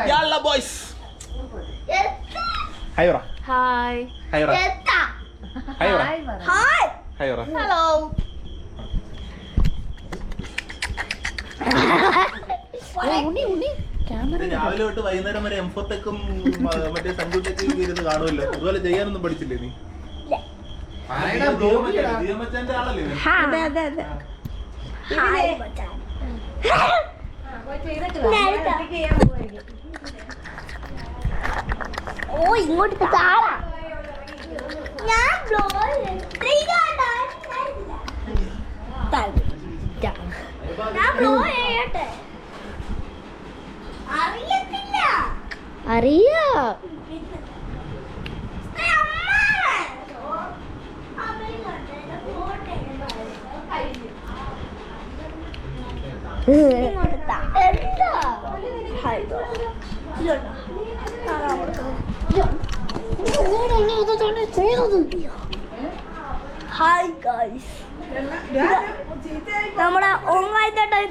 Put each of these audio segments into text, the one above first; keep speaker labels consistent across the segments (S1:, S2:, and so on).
S1: Yalla boys. Hi Ora.
S2: Hi.
S1: Hi Ora. Hi Ora.
S2: Hi.
S1: Hi Ora.
S2: Hello. ഉണ്ണി
S1: രാവിലെ തൊട്ട് വൈകുന്നേരം വരെ എംഫോത്തെക്കും മറ്റേ സങ്കൂട്ടേക്കും ഇരുന്ന് കാണുമല്ലോ. അതുപോലെ ചെയ്യാനൊന്നും പഠിച്ചില്ലേ നീ? ജിയമച്ചാന്റെ ആളല്ലേ?
S2: ഓ ഇങ്ങോട്ട് താഴെ ഞാൻ അറിയാ ഹായ് ഗൈസ്, നമ്മുടെ ഓങ്ങായിത്തേട്ടൻ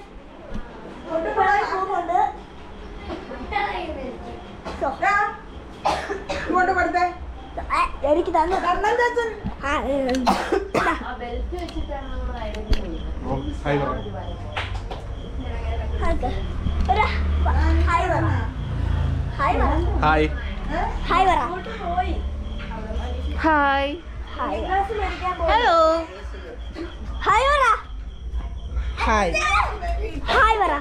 S2: പോകുന്നുണ്ട്. എനിക്ക് തന്നെ
S1: ഹായ്
S2: ഹായ് ഹലോ ഹായ് പറ
S1: ഹായ്
S2: ഹായ് പറ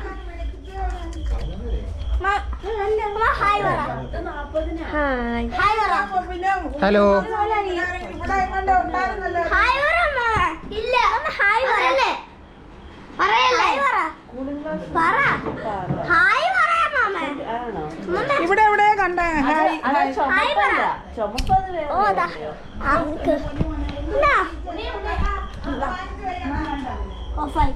S2: ഹായ് പറ ഹായ് ഹായ് പറ
S1: ഹലോ
S2: ഹായ് പറ ഇല്ല ഒന്ന് ഹായ് പറയല്ലേ പറയല്ലേ പറ ഹായ് പറയാ മാമ
S3: ഇവിടെ എവിടെ കണ്ടേ?
S2: ഹായ് പറ ഓ ദാ അങ്ക് നാ ഓഫായി